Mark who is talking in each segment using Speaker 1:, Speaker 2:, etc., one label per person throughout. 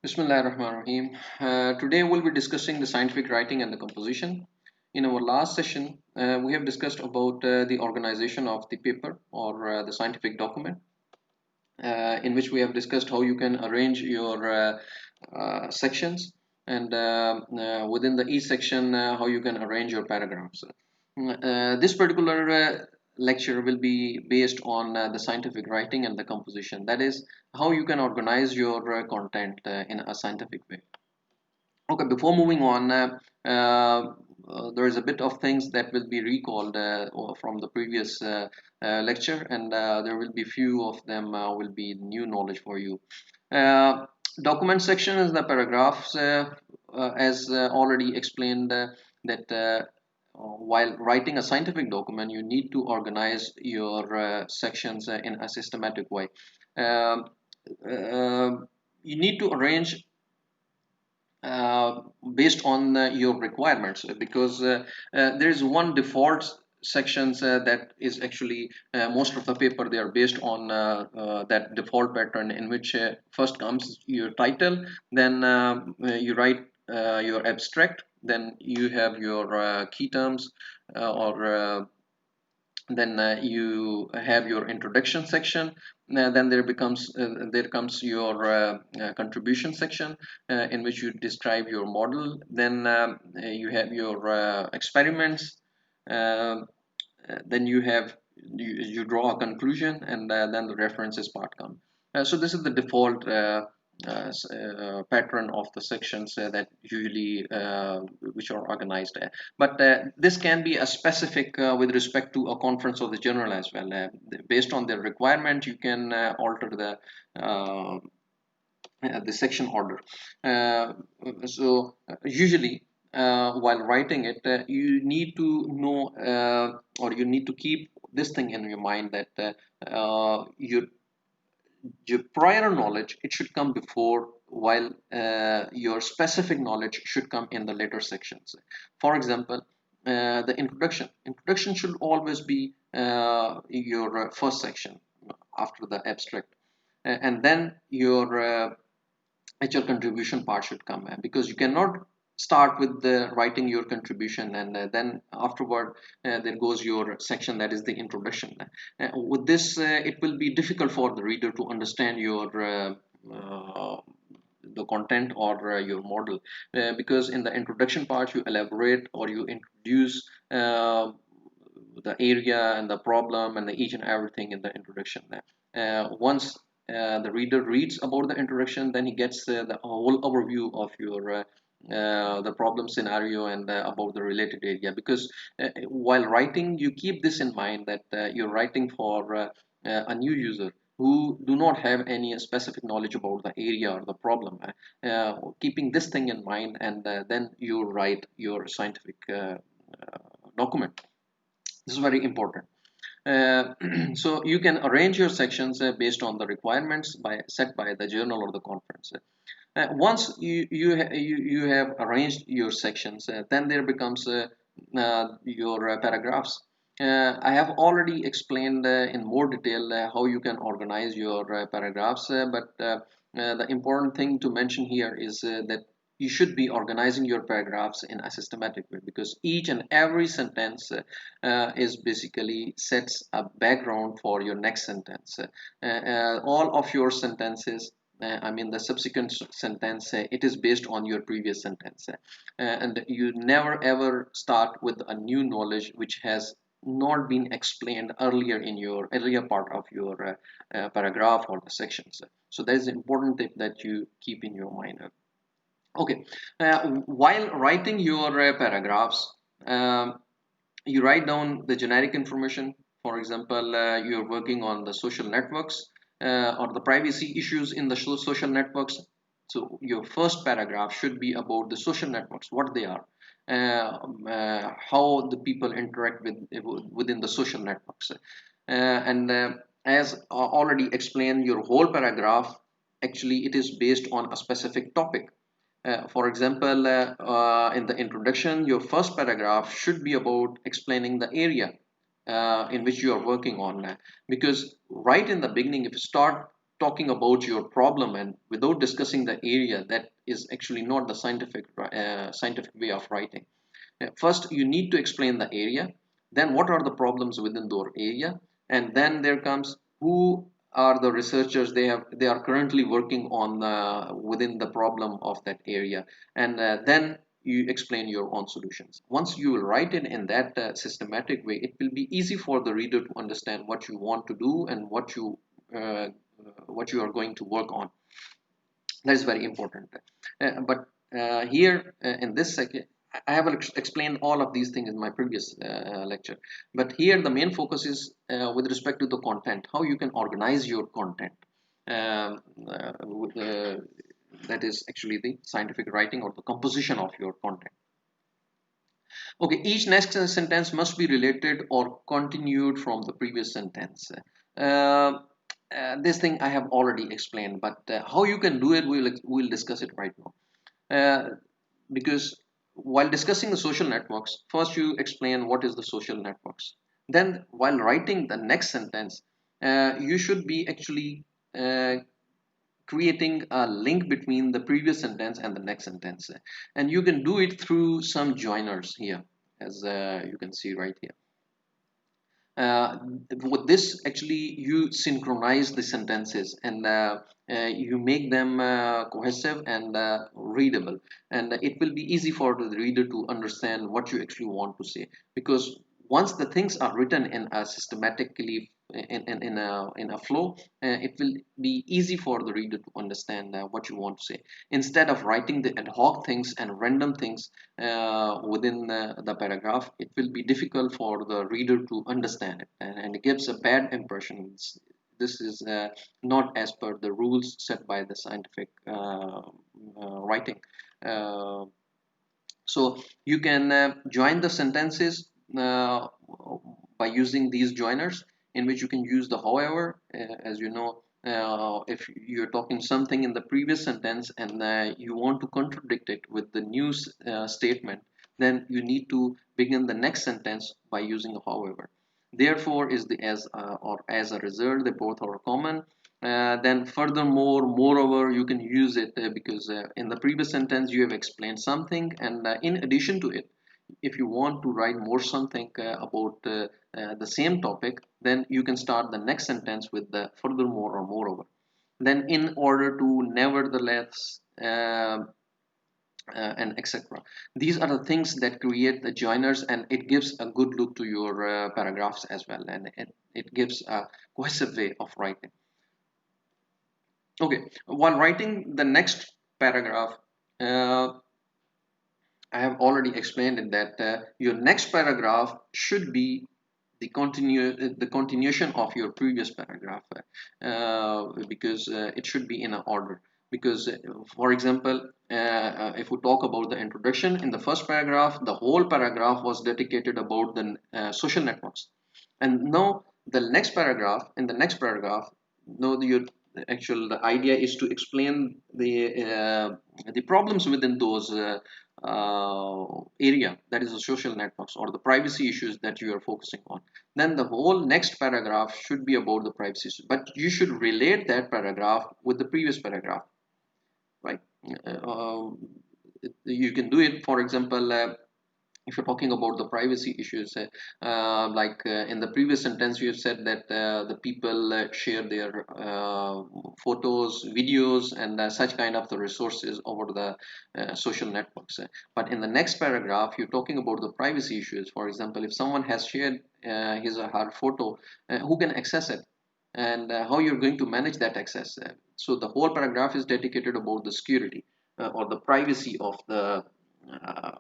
Speaker 1: Bismillahirrahmanirrahim. Today we'll be discussing the scientific writing and the composition. In our last session, we have discussed about the organization of the paper or the scientific document, in which we have discussed how you can arrange your sections and within the each section how you can arrange your paragraphs. This particular lecture will be based on the scientific writing and the composition. That is how you can organize your content in a scientific way. Okay, before moving on, there is a bit of things that will be recalled from the previous lecture, and there will be few of them will be new knowledge for you. Uh, Document section is the paragraphs, as already explained, that while writing a scientific document, you need to organize your sections in a systematic way. Um, uh, you need to arrange uh, based on your requirements because there is one default sections that is actually most of the paper they are based on that default pattern in which first comes your title, then you write your abstract, then you have your key terms or then you have your introduction section, then there comes your contribution section in which you describe your model, then you have your experiments, uh, then you draw a conclusion, and then the references part come. So this is the default pattern of the sections that usually which are organized. But this can be a specific with respect to a conference of the journal as well. Based on their requirement, you can alter uh, the section order. Usually while writing it, you need to know or you need to keep this thing in your mind that your prior knowledge it should come before, while your specific knowledge should come in the later sections. For example, the introduction should always be your first section after the abstract. And then your actual contribution part should come, because you cannot start with the writing your contribution and then afterward there goes your section, that is the introduction. With this it will be difficult for the reader to understand your uh, the content or your model, because in the introduction part you elaborate or you introduce the area and the problem and the each and everything in the introduction. Once the reader reads about the introduction, then he gets the whole overview of your the problem scenario and about the related area. Because while writing, you keep this in mind that you're writing for a new user who do not have any specific knowledge about the area or the problem. Keeping this thing in mind, and then you write your scientific document. This is very important. Uh, so you can arrange your sections based on the requirements set by the journal or the conference. Once you have arranged your sections, then there becomes your paragraphs. I have already explained in more detail how you can organize your paragraphs, but the important thing to mention here is that you should be organizing your paragraphs in a systematic way, because each and every sentence is basically sets a background for your next sentence. All of your sentences, I mean the subsequent sentence, it is based on your previous sentence, and you never ever start with a new knowledge which has not been explained earlier in your earlier part of your paragraph or the sections. So that is important tip that you keep in your mind. Okay, while writing your paragraphs, um, you write down the generic information. For example, you're working on the social networks or the privacy issues in the social networks. So your first paragraph should be about the social networks, what they are, how the people interact within the social networks. And as already explained, your whole paragraph actually it is based on a specific topic. For example, in the introduction, your first paragraph should be about explaining the area in which you are working on. Because right in the beginning, if you start talking about your problem and without discussing the area, that is actually not the scientific way of writing. First, you need to explain the area, then what are the problems within the area, and then there comes who are the researchers they are currently working on within the problem of that area, and then you explain your own solutions. Once you will write it in that systematic way, it will be easy for the reader to understand what you want to do and uh, what you are going to work on. That is very important. But here in this second, I have explained all of these things in my previous lecture. But here the main focus is with respect to the content, how you can organize your content. Um, with, that is actually the scientific writing or the composition of your content. Okay, each next sentence must be related or continued from the previous sentence. Uh, this thing I have already explained, but how you can do it, we'll discuss it right now. Because while discussing the social networks, first you explain what is the social networks. Then, while writing the next sentence, you should be actually uh, creating a link between the previous sentence and the next sentence, and you can do it through some joiners here, as you can see right here. uh, with this actually you synchronize the sentences, and you make them cohesive and readable, and it will be easy for the reader to understand what you actually want to say, because once the things are written in a systematically in a flow, it will be easy for the reader to understand what you want to say, instead of writing the ad hoc things and random things within the paragraph. It will be difficult for the reader to understand it, and it gives a bad impression. This is not as per the rules set by the scientific writing. Uh, so you can join the sentences by using these joiners, in which you can use the however. As you know, if you're talking something in the previous sentence and you want to contradict it with the new statement, then you need to begin the next sentence by using a however. Therefore is the as or as a result, they both are common. Then furthermore, moreover, you can use it because in the previous sentence you have explained something, and in addition to it, if you want to write more something about the same topic, then you can start the next sentence with the furthermore or moreover. Then in order to, nevertheless, and etc. These are the things that create the joiners, and it gives a good look to your paragraphs as well, and it gives a cohesive way of writing. Okay, while writing the next paragraph, uh, I have already explained it that your next paragraph should be the continuation of your previous paragraph, because it should be in an order. Because, for example, if we talk about the introduction in the first paragraph, the whole paragraph was dedicated about the social networks, and now the next paragraph, no, the actual the idea is to explain the problems within those area, that is the social networks or the privacy issues that you are focusing on. Then the whole next paragraph should be about the privacy issue, but you should relate that paragraph with the previous paragraph, right? You can do it, for example, if you're talking about the privacy issues, in the previous sentence you have said that the people share their photos, videos, and such kind of the resources over the social networks. But in the next paragraph you're talking about the privacy issues. For example, if someone has shared his or her photo, who can access it, and how you're going to manage that access. So the whole paragraph is dedicated about the security or the privacy of the uh,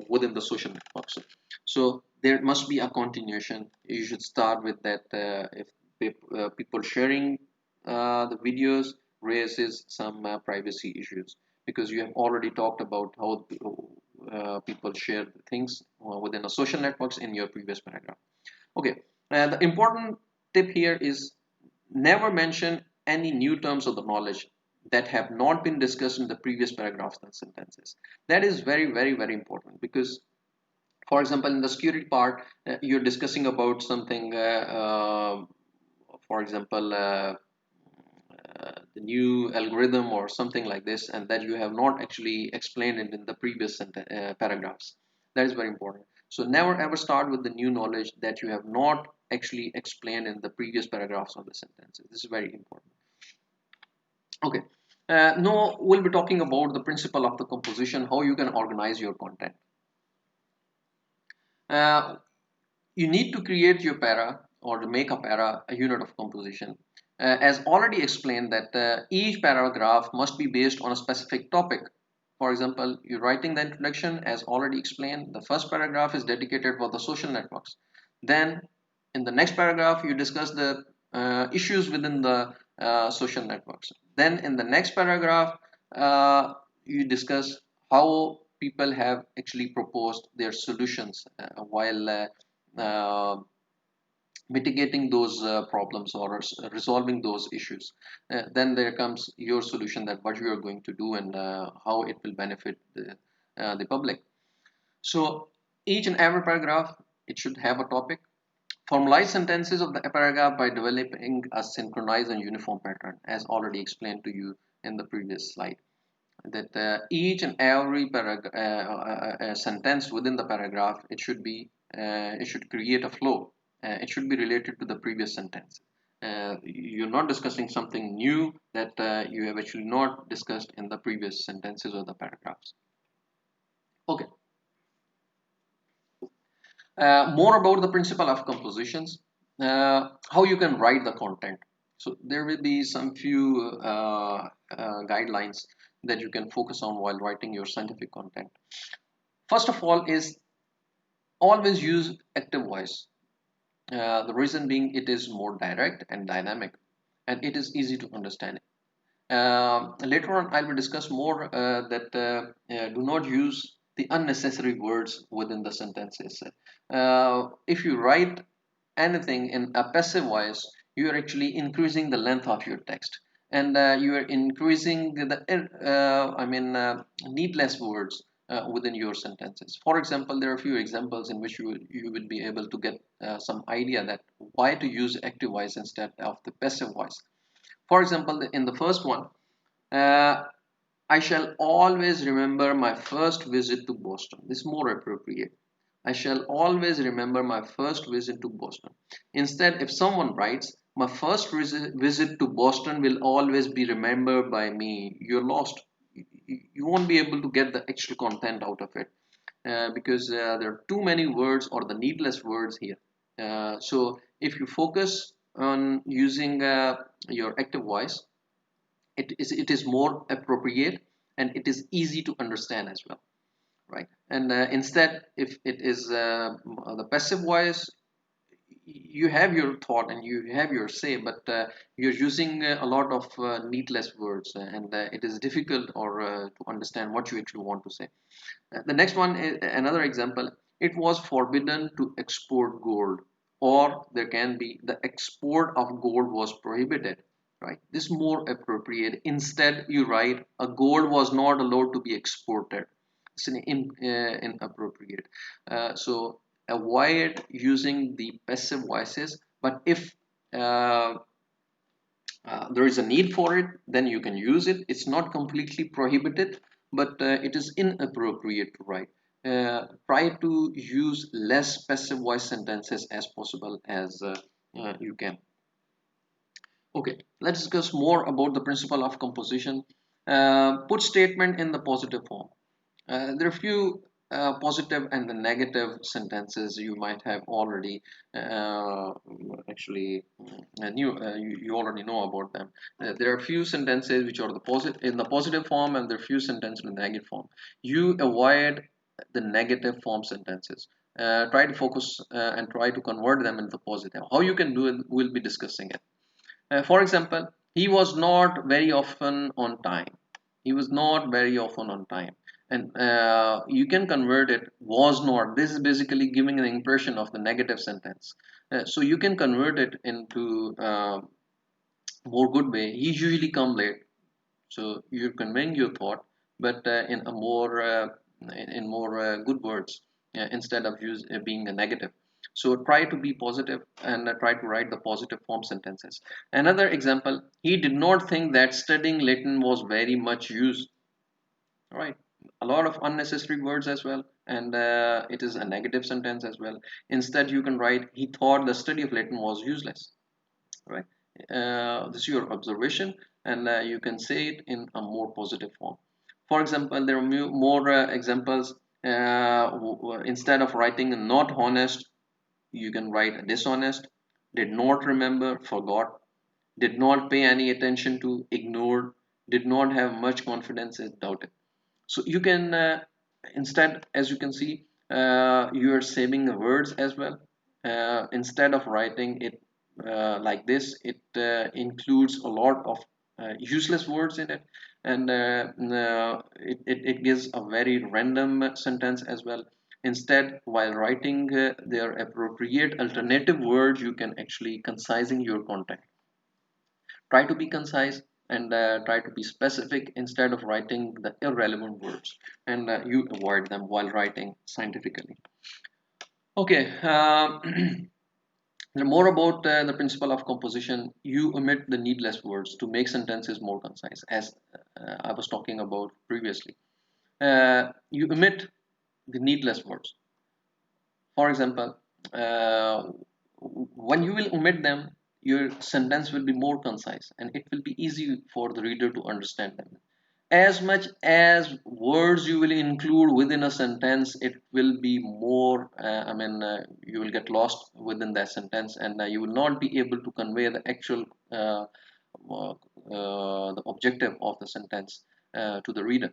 Speaker 1: within the social networks. So there must be a continuation. You should start with that. If people sharing the videos raises some privacy issues, because you have already talked about how people share things within the social networks in your previous paragraph. Okay, the important tip here is never mention any new terms of the knowledge that have not been discussed in the previous paragraphs and sentences. That is very, very, very important, because, for example, in the security part, you're discussing about something, for example, the new algorithm or something like this, and that you have not actually explained it in the previous paragraphs. That is very important. So never ever start with the new knowledge that you have not actually explained in the previous paragraphs of the sentences. This is very important. Okay. Now we'll be talking about the principle of the composition, how you can organize your content. Uh, you need to create your para or to make a para a unit of composition. As already explained that each paragraph must be based on a specific topic. For example, you're writing the introduction as already explained. The first paragraph is dedicated for the social networks. Then in the next paragraph, you discuss the issues within the social networks. Then in the next paragraph, you discuss how people have actually proposed their solutions while mitigating those problems or resolving those issues. Then there comes your solution, that what you are going to do and how it will benefit the public. So each and every paragraph, it should have a topic. Formalize sentences of the paragraph by developing a synchronized and uniform pattern, as already explained to you in the previous slide. That each and every sentence within the paragraph, it should create a flow. It should be related to the previous sentence. You're not discussing something new that you have actually not discussed in the previous sentences or the paragraphs. Okay. More about the principle of compositions, how you can write the content. So there will be some few guidelines that you can focus on while writing your scientific content. First of all is always use active voice. The reason being, it is more direct and dynamic, and it is easy to understand. Later on, I will discuss more that do not use the unnecessary words within the sentences. If you write anything in a passive voice, you are actually increasing the length of your text, and you are increasing the needless words within your sentences. For example, there are a few examples in which you will be able to get some idea that why to use active voice instead of the passive voice. For example, in the first one, uh, I shall always remember my first visit to Boston. This is more appropriate. I shall always remember my first visit to Boston. Instead, if someone writes, my first visit to Boston will always be remembered by me, you're lost. You won't be able to get the actual content out of it because there are too many words or the needless words here. So if you focus on using your active voice, it is more appropriate and it is easy to understand as well, right? And instead, if it is the passive voice, you have your thought and you have your say, but you're using a lot of needless words, and it is difficult or to understand what you actually want to say. The next one is another example. It was forbidden to export gold, or there can be the export of gold was prohibited, right? This is more appropriate. Instead, you write a gold was not allowed to be exported. It's inappropriate. So avoid using the passive voices. But if uh, there is a need for it, then you can use it. It's not completely prohibited, but it is inappropriate to write. Try to use less passive voice sentences as possible as you can. Okay, let's discuss more about the principle of composition. Put statement in the positive form. There are few positive and the negative sentences you might have already actually you already know about them. There are few sentences which are the positive in the positive form, and there are few sentences in the negative form. You avoid the negative form sentences. Try to focus and try to convert them into positive. How you can do it, we'll be discussing it. For example, he was not very often on time. He was not very often on time. And you can convert it was not. This is basically giving an impression of the negative sentence. So you can convert it into more good way. He usually come late. So you're conveying your thought, but in a more in more good words instead of being a negative. So try to be positive and try to write the positive form sentences. Another example, he did not think that studying Latin was very much used. Right, a lot of unnecessary words as well, and it is a negative sentence as well. Instead you can write, he thought the study of Latin was useless. Right, this is your observation, and you can say it in a more positive form. For example, there are more examples. Instead of writing not honest, you can write dishonest, did not remember, forgot, did not pay any attention to, ignored, did not have much confidence, is doubted. So you can instead, as you can see, you are saving the words as well. Instead of writing it like this, it includes a lot of useless words in it, and it gives a very random sentence as well. Instead, while writing their appropriate alternative words, you can actually concising your content. Try to be concise, and try to be specific instead of writing the irrelevant words, and you avoid them while writing scientifically. Okay, more about the principle of composition. You omit the needless words to make sentences more concise, as I was talking about previously. You omit the needless words. For example, uh, when you will omit them, your sentence will be more concise and it will be easy for the reader to understand them. As much as words you will include within a sentence, it will be more, you will get lost within that sentence, and you will not be able to convey the actual the objective of the sentence to the reader.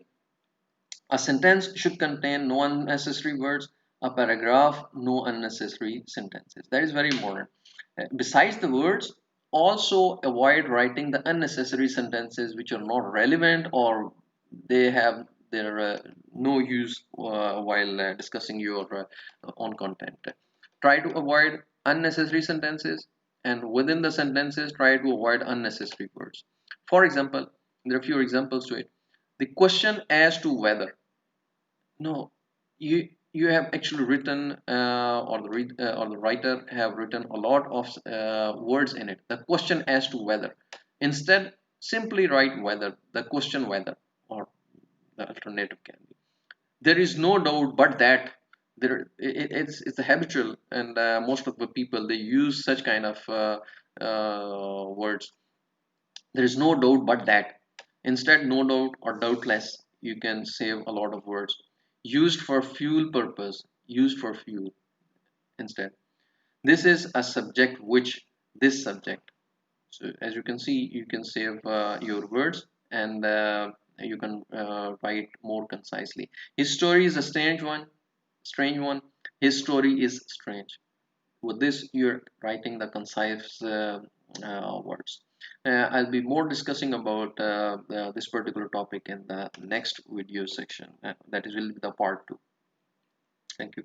Speaker 1: A sentence should contain no unnecessary words. A paragraph, no unnecessary sentences. That is very important. Besides the words, also avoid writing the unnecessary sentences which are not relevant, or they have their no use while discussing your own content. Try to avoid unnecessary sentences, and within the sentences, try to avoid unnecessary words. For example, there are a few examples to it. The question as to whether, no, you have actually written or the writer have written a lot of words in it. The question as to whether. Instead, simply write whether. The question whether, or the alternative can be. There is no doubt but that. It's a habitual, and most of the people they use such kind of words. There is no doubt but that. Instead, no doubt or doubtless, you can save a lot of words. Used for fuel purpose, used for fuel instead. This is a subject which, this subject. So as you can see, you can save your words, and you can write more concisely. His story is a strange one, strange one. His story is strange. With this, you're writing the concise words. I'll be more discussing about this particular topic in the next video section. That is will be the part 2. Thank you.